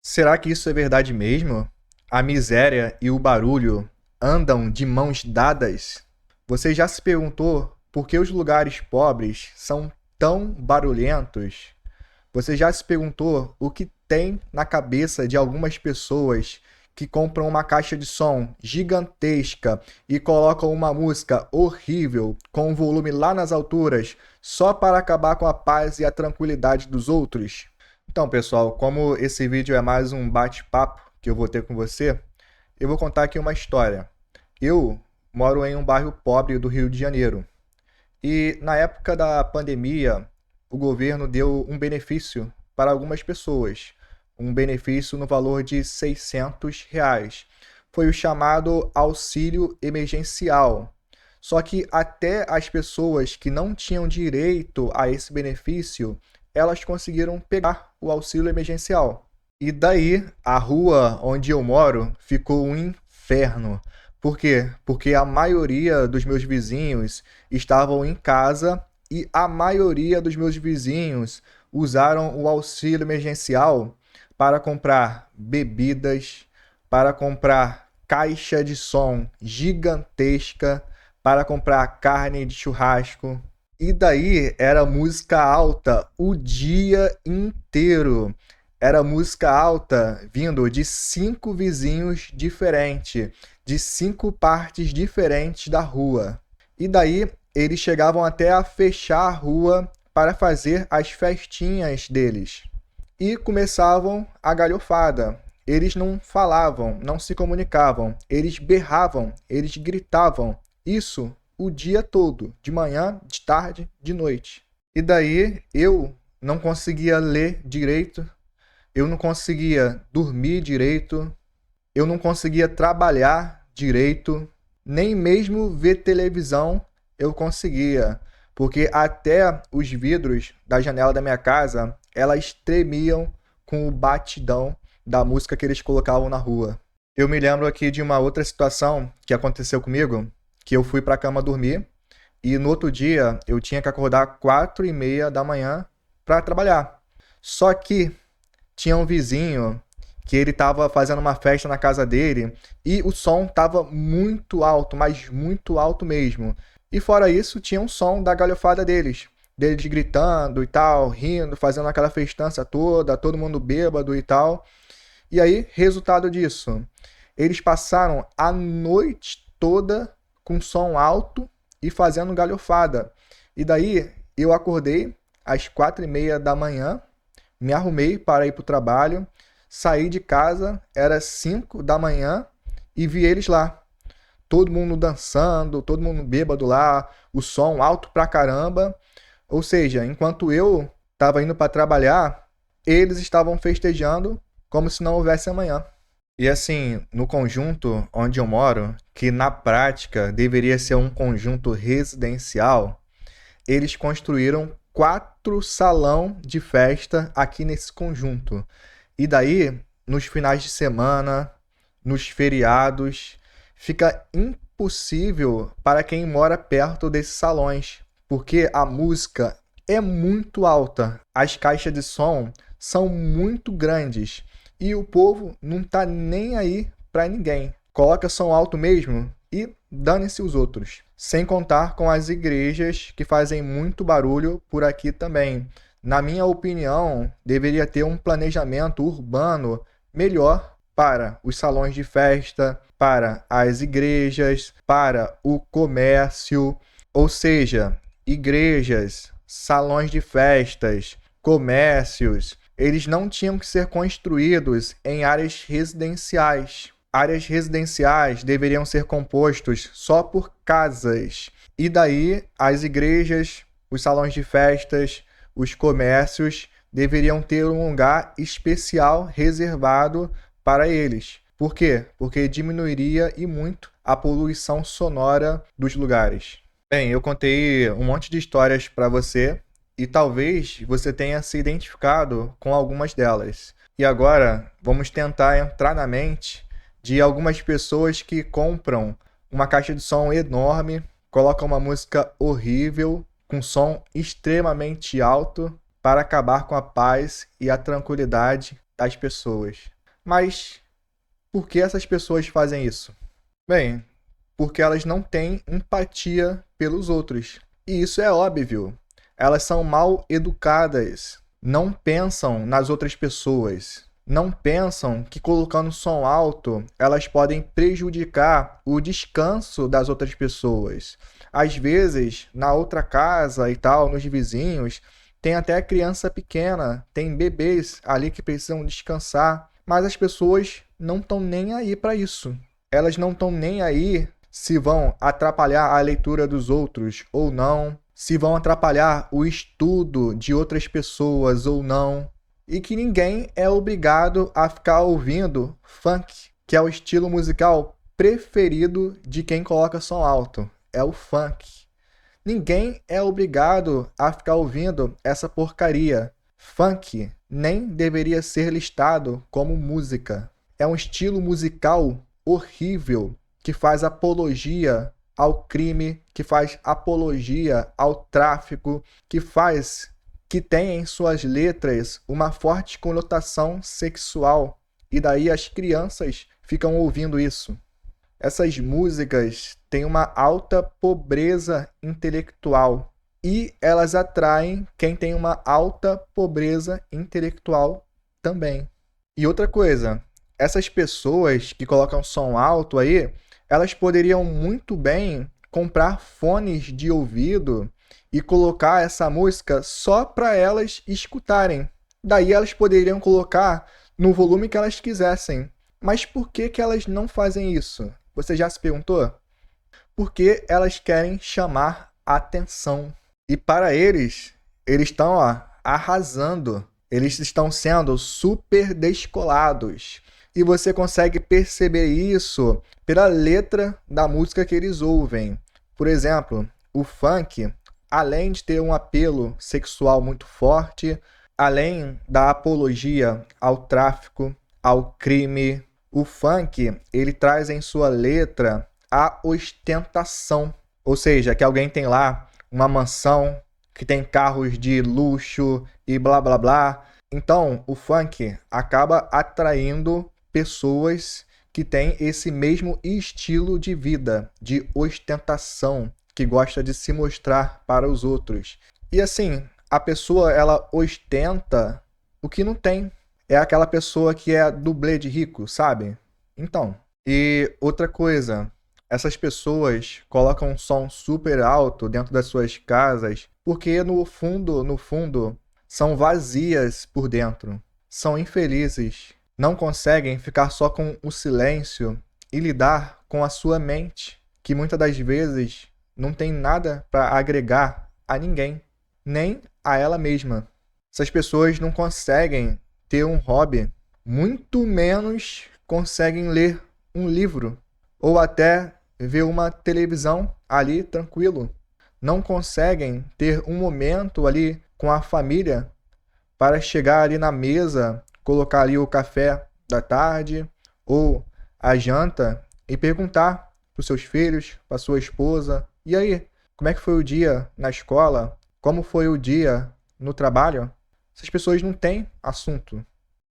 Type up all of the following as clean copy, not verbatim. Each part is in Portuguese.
Será que isso é verdade mesmo? A miséria e o barulho andam de mãos dadas? Você já se perguntou por que os lugares pobres são tão barulhentos? Você já se perguntou o que tem na cabeça de algumas pessoas que compram uma caixa de som gigantesca e colocam uma música horrível com o volume lá nas alturas só para acabar com a paz e a tranquilidade dos outros? Então, pessoal, como esse vídeo é mais um bate-papo que eu vou ter com você, eu vou contar aqui uma história. Eu moro em um bairro pobre do Rio de Janeiro e na época da pandemia, o governo deu um benefício para algumas pessoas, um benefício no valor de R$ 600. Foi o chamado auxílio emergencial. Só que até as pessoas que não tinham direito a esse benefício, elas conseguiram pegar o auxílio emergencial. E daí, a rua onde eu moro ficou um inferno. Por quê? Porque a maioria dos meus vizinhos estavam em casa e a maioria dos meus vizinhos usaram o auxílio emergencial para comprar bebidas, para comprar caixa de som gigantesca, para comprar carne de churrasco. E daí era música alta o dia inteiro. Era música alta vindo de 5 vizinhos diferentes, de 5 partes diferentes da rua. E daí eles chegavam até a fechar a rua para fazer as festinhas deles. E começavam a galhofada. Eles não falavam, não se comunicavam, eles berravam, eles gritavam. Isso o dia todo, de manhã, de tarde, de noite. E daí eu não conseguia ler direito, eu não conseguia dormir direito, eu não conseguia trabalhar direito, nem mesmo ver televisão eu conseguia, porque até os vidros da janela da minha casa, elas tremiam com o batidão da música que eles colocavam na rua. Eu me lembro aqui de uma outra situação que aconteceu comigo, que eu fui para a cama dormir e no outro dia eu tinha que acordar 4h30 da manhã para trabalhar. Só que tinha um vizinho que ele estava fazendo uma festa na casa dele e o som estava muito alto, mas muito alto mesmo. E fora isso, tinha um som da galhofada deles gritando e tal, rindo, fazendo aquela festança toda, todo mundo bêbado e tal. E aí, resultado disso, eles passaram a noite toda com som alto e fazendo galhofada. E daí eu acordei às 4h30 da manhã, me arrumei para ir para o trabalho, saí de casa, era 5 da manhã e vi eles lá. Todo mundo dançando, todo mundo bêbado lá, o som alto pra caramba. Ou seja, enquanto eu estava indo para trabalhar, eles estavam festejando como se não houvesse amanhã. E assim, no conjunto onde eu moro, que na prática deveria ser um conjunto residencial, eles construíram 4 salão de festa aqui nesse conjunto. E daí, nos finais de semana, nos feriados, fica impossível para quem mora perto desses salões, porque a música é muito alta, as caixas de som são muito grandes e o povo não tá nem aí para ninguém. Coloca som alto mesmo e dane-se os outros. Sem contar com as igrejas que fazem muito barulho por aqui também. Na minha opinião, deveria ter um planejamento urbano melhor para os salões de festa, para as igrejas, para o comércio, ou seja, igrejas, salões de festas, comércios, eles não tinham que ser construídos em áreas residenciais. Áreas residenciais deveriam ser compostos só por casas. E daí as igrejas, os salões de festas, os comércios deveriam ter um lugar especial reservado para eles. Por quê? Porque diminuiria e muito a poluição sonora dos lugares. Bem, eu contei um monte de histórias para você e talvez você tenha se identificado com algumas delas. E agora vamos tentar entrar na mente de algumas pessoas que compram uma caixa de som enorme, colocam uma música horrível, com som extremamente alto, para acabar com a paz e a tranquilidade das pessoas. Mas por que essas pessoas fazem isso? Bem, porque elas não têm empatia pelos outros. E isso é óbvio. Elas são mal educadas, não pensam nas outras pessoas, não pensam que colocando som alto elas podem prejudicar o descanso das outras pessoas. Às vezes, na outra casa e tal, nos vizinhos, tem até criança pequena, tem bebês ali que precisam descansar, mas as pessoas não estão nem aí para isso. Elas não estão nem aí se vão atrapalhar a leitura dos outros ou não, se vão atrapalhar o estudo de outras pessoas ou não, e que ninguém é obrigado a ficar ouvindo funk, que é o estilo musical preferido de quem coloca som alto, é o funk. Ninguém é obrigado a ficar ouvindo essa porcaria. Funk nem deveria ser listado como música. É um estilo musical horrível que faz apologia ao crime, que faz apologia ao tráfico, que tem em suas letras uma forte conotação sexual. E daí as crianças ficam ouvindo isso. Essas músicas têm uma alta pobreza intelectual e elas atraem quem tem uma alta pobreza intelectual também. E outra coisa, essas pessoas que colocam som alto aí, elas poderiam muito bem comprar fones de ouvido e colocar essa música só para elas escutarem. Daí elas poderiam colocar no volume que elas quisessem. Mas por que que elas não fazem isso? Você já se perguntou? Porque elas querem chamar atenção. E para eles estão arrasando. Eles estão sendo super descolados. E você consegue perceber isso pela letra da música que eles ouvem. Por exemplo, o funk, além de ter um apelo sexual muito forte, além da apologia ao tráfico, ao crime, o funk, ele traz em sua letra a ostentação. Ou seja, que alguém tem lá uma mansão, que tem carros de luxo e blá blá blá. Então, o funk acaba atraindo pessoas que têm esse mesmo estilo de vida, de ostentação, que gosta de se mostrar para os outros. E assim, a pessoa ela ostenta o que não tem. É aquela pessoa que é dublê de rico, sabe? Então, e outra coisa, essas pessoas colocam um som super alto dentro das suas casas porque no fundo, são vazias por dentro, são infelizes, não conseguem ficar só com o silêncio e lidar com a sua mente, que muitas das vezes não tem nada para agregar a ninguém, nem a ela mesma. Essas pessoas não conseguem ter um hobby, muito menos conseguem ler um livro ou até ver uma televisão ali tranquilo. Não conseguem ter um momento ali com a família para chegar ali na mesa, colocar ali o café da tarde ou a janta e perguntar para os seus filhos, para sua esposa: e aí, como é que foi o dia na escola? Como foi o dia no trabalho? Essas pessoas não têm assunto.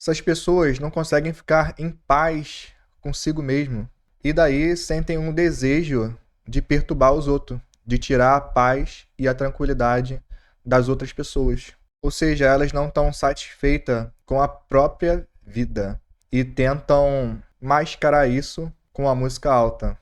Essas pessoas não conseguem ficar em paz consigo mesmo. E daí sentem um desejo de perturbar os outros, de tirar a paz e a tranquilidade das outras pessoas. Ou seja, elas não estão satisfeitas com a própria vida e tentam mascarar isso com a música alta.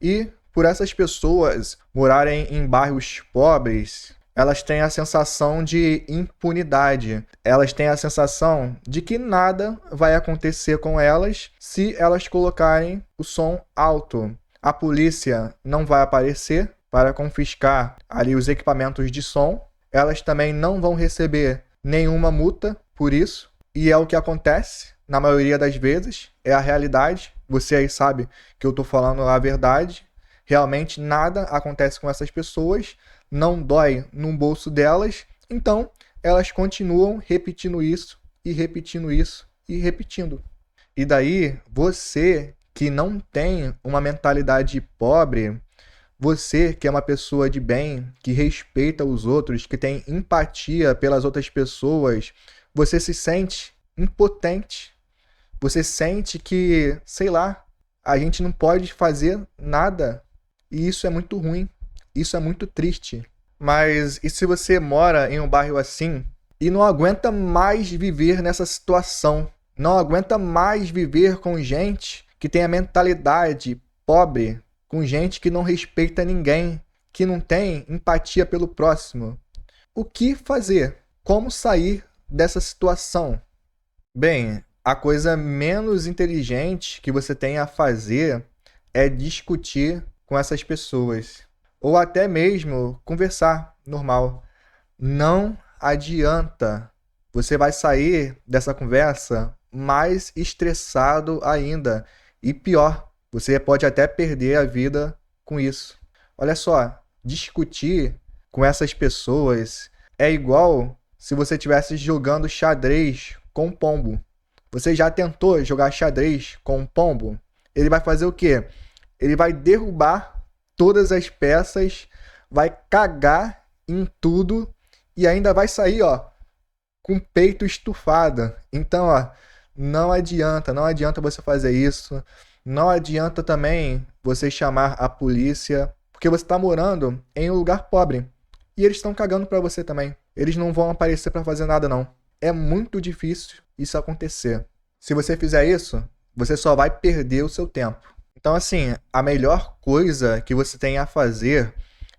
E por essas pessoas morarem em bairros pobres, elas têm a sensação de impunidade. Elas têm a sensação de que nada vai acontecer com elas se elas colocarem o som alto. A polícia não vai aparecer para confiscar ali os equipamentos de som. Elas também não vão receber nenhuma multa por isso. E é o que acontece na maioria das vezes. É a realidade. Você aí sabe que eu estou falando a verdade. Realmente nada acontece com essas pessoas. Não dói no bolso delas, então elas continuam repetindo isso e repetindo isso e repetindo. E daí, você que não tem uma mentalidade pobre, você que é uma pessoa de bem, que respeita os outros, que tem empatia pelas outras pessoas, você se sente impotente. Você sente que, sei lá, a gente não pode fazer nada. E isso é muito ruim. Isso é muito triste. Mas e se você mora em um bairro assim e não aguenta mais viver nessa situação? Não aguenta mais viver com gente que tem a mentalidade pobre, com gente que não respeita ninguém, que não tem empatia pelo próximo. O que fazer? Como sair dessa situação? Bem, a coisa menos inteligente que você tem a fazer é discutir com essas pessoas. Ou até mesmo conversar normal. Não adianta. Você vai sair dessa conversa mais estressado ainda. E pior, você pode até perder a vida com isso. Olha só, discutir com essas pessoas é igual se você estivesse jogando xadrez com um pombo. Você já tentou jogar xadrez com um pombo? Ele vai fazer o quê? Ele vai derrubar todas as peças, vai cagar em tudo e ainda vai sair, ó, com o peito estufado. Então, ó, não adianta você fazer isso. Não adianta também você chamar a polícia, porque você está morando em um lugar pobre. E eles estão cagando para você também. Eles não vão aparecer para fazer nada, não. É muito difícil isso acontecer. Se você fizer isso, você só vai perder o seu tempo. Então, assim, a melhor coisa que você tem a fazer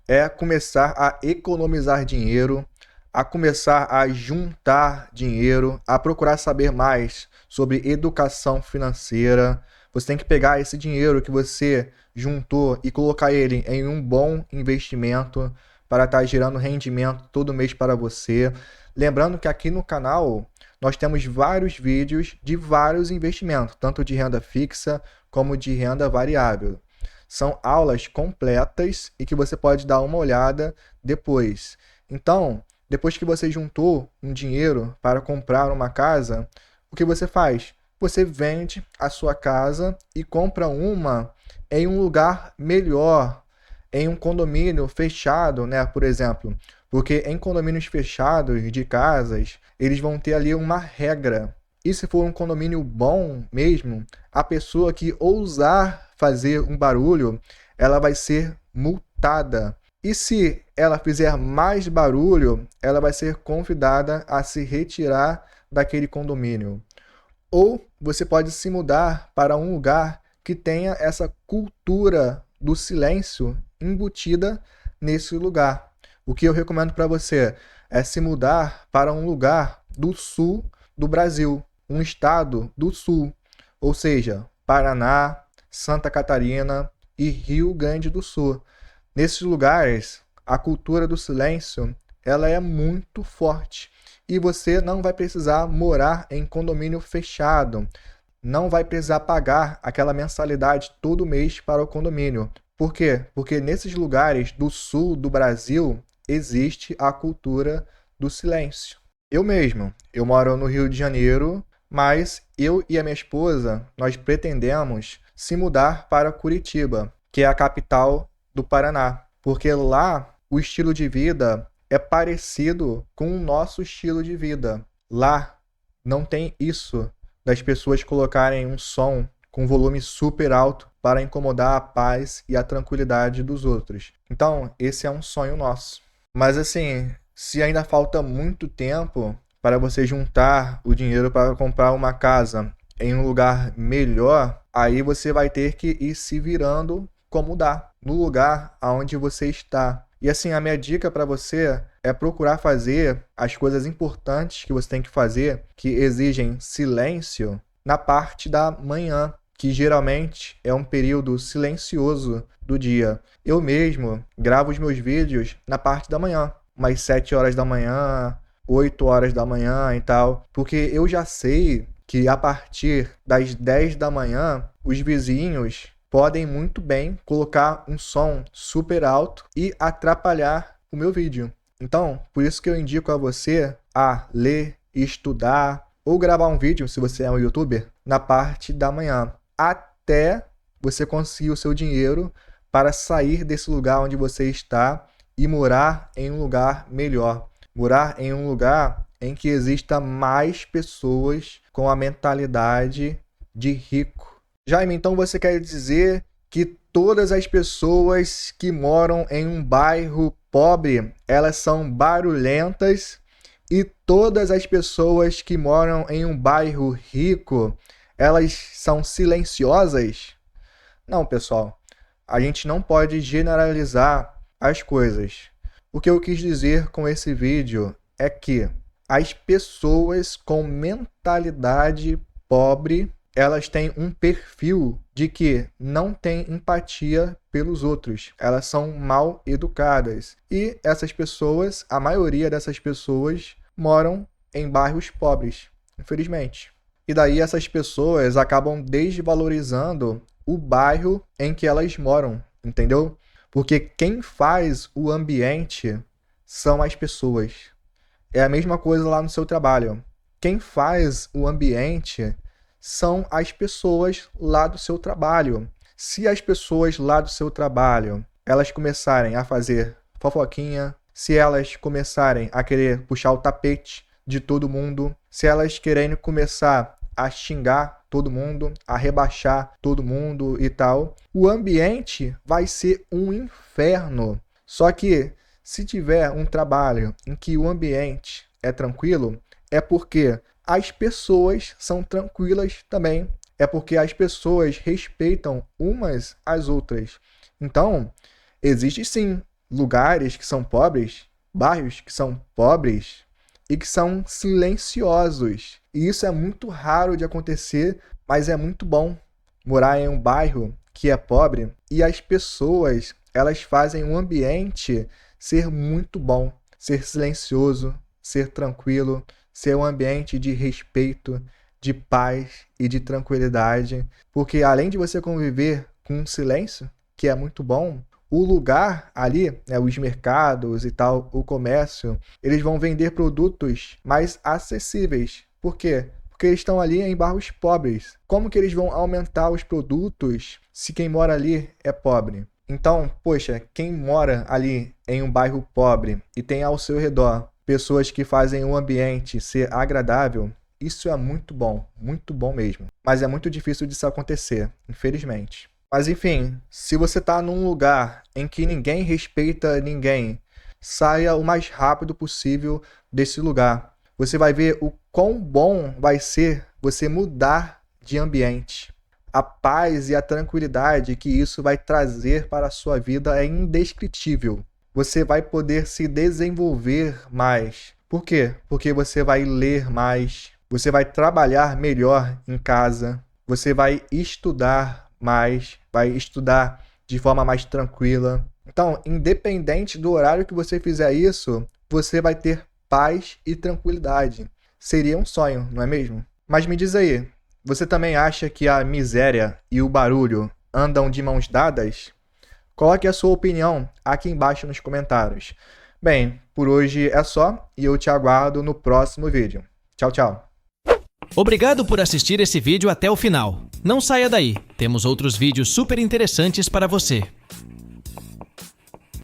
é começar a economizar dinheiro, a começar a juntar dinheiro, a procurar saber mais sobre educação financeira. Você tem que pegar esse dinheiro que você juntou e colocar ele em um bom investimento para estar gerando rendimento todo mês para você. Lembrando que aqui no canal nós temos vários vídeos de vários investimentos, tanto de renda fixa como de renda variável. São aulas completas e que você pode dar uma olhada depois. Então, depois que você juntou um dinheiro para comprar uma casa, o que você faz? Você vende a sua casa e compra uma em um lugar melhor, em um condomínio fechado, né, por exemplo. Porque em condomínios fechados de casas, eles vão ter ali uma regra. E se for um condomínio bom mesmo, a pessoa que ousar fazer um barulho, ela vai ser multada. E se ela fizer mais barulho, ela vai ser convidada a se retirar daquele condomínio. Ou você pode se mudar para um lugar que tenha essa cultura do silêncio embutida nesse lugar. O que eu recomendo para você é se mudar para um lugar do sul do Brasil, um estado do sul, ou seja, Paraná, Santa Catarina e Rio Grande do Sul. Nesses lugares, a cultura do silêncio, ela é muito forte e você não vai precisar morar em condomínio fechado, não vai precisar pagar aquela mensalidade todo mês para o condomínio. Por quê? Porque nesses lugares do sul do Brasil existe a cultura do silêncio. Eu moro no Rio de Janeiro, mas eu e a minha esposa, nós pretendemos se mudar para Curitiba, que é a capital do Paraná, porque lá o estilo de vida é parecido com o nosso estilo de vida. Lá não tem isso das pessoas colocarem um som com volume super alto para incomodar a paz e a tranquilidade dos outros. Então, esse é um sonho nosso. Mas assim, se ainda falta muito tempo para você juntar o dinheiro para comprar uma casa em um lugar melhor, aí você vai ter que ir se virando como dá, no lugar aonde você está. E assim, a minha dica para você é procurar fazer as coisas importantes que você tem que fazer, que exigem silêncio, na parte da manhã, que geralmente é um período silencioso do dia. Eu mesmo gravo os meus vídeos na parte da manhã, umas 7 horas da manhã, 8 horas da manhã e tal, porque eu já sei que a partir das 10 da manhã, os vizinhos podem muito bem colocar um som super alto e atrapalhar o meu vídeo. Então, por isso que eu indico a você a ler, estudar ou gravar um vídeo, se você é um youtuber, na parte da manhã, até você conseguir o seu dinheiro para sair desse lugar onde você está e morar em um lugar melhor. Morar em um lugar em que exista mais pessoas com a mentalidade de rico. Jaime, então você quer dizer que todas as pessoas que moram em um bairro pobre, elas são barulhentas e todas as pessoas que moram em um bairro rico, elas são silenciosas? Não, pessoal. A gente não pode generalizar as coisas. O que eu quis dizer com esse vídeo é que as pessoas com mentalidade pobre, elas têm um perfil de que não tem empatia pelos outros. Elas são mal educadas. E essas pessoas, a maioria dessas pessoas, moram em bairros pobres, infelizmente. E daí essas pessoas acabam desvalorizando o bairro em que elas moram, entendeu? Porque quem faz o ambiente são as pessoas. É a mesma coisa lá no seu trabalho. Quem faz o ambiente são as pessoas lá do seu trabalho. Se as pessoas lá do seu trabalho, elas começarem a fazer fofoquinha, se elas começarem a querer puxar o tapete de todo mundo, se elas querem começar a xingar todo mundo, a rebaixar todo mundo e tal, o ambiente vai ser um inferno. Só que se tiver um trabalho em que o ambiente é tranquilo, é porque as pessoas são tranquilas também. É porque as pessoas respeitam umas às outras. Então, existem sim lugares que são pobres, bairros que são pobres e que são silenciosos. E isso é muito raro de acontecer, mas é muito bom morar em um bairro que é pobre e as pessoas, elas fazem o ambiente ser muito bom, ser silencioso, ser tranquilo, ser um ambiente de respeito, de paz e de tranquilidade, porque além de você conviver com um silêncio, que é muito bom, o lugar ali, os mercados e tal, o comércio, eles vão vender produtos mais acessíveis. Por quê? Porque eles estão ali em bairros pobres. Como que eles vão aumentar os produtos se quem mora ali é pobre? Então, poxa, quem mora ali em um bairro pobre e tem ao seu redor pessoas que fazem o ambiente ser agradável, isso é muito bom mesmo. Mas é muito difícil disso acontecer, infelizmente. Mas enfim, se você está num lugar em que ninguém respeita ninguém, saia o mais rápido possível desse lugar. Você vai ver o quão bom vai ser você mudar de ambiente. A paz e a tranquilidade que isso vai trazer para a sua vida é indescritível. Você vai poder se desenvolver mais. Por quê? Porque você vai ler mais, você vai trabalhar melhor em casa, você vai estudar mais, vai estudar de forma mais tranquila. Então, independente do horário que você fizer isso, você vai ter paz e tranquilidade. Seria um sonho, não é mesmo? Mas me diz aí, você também acha que a miséria e o barulho andam de mãos dadas? Coloque a sua opinião aqui embaixo nos comentários. Bem, por hoje é só e eu te aguardo no próximo vídeo. Tchau, tchau. Obrigado por assistir esse vídeo até o final. Não saia daí, temos outros vídeos super interessantes para você.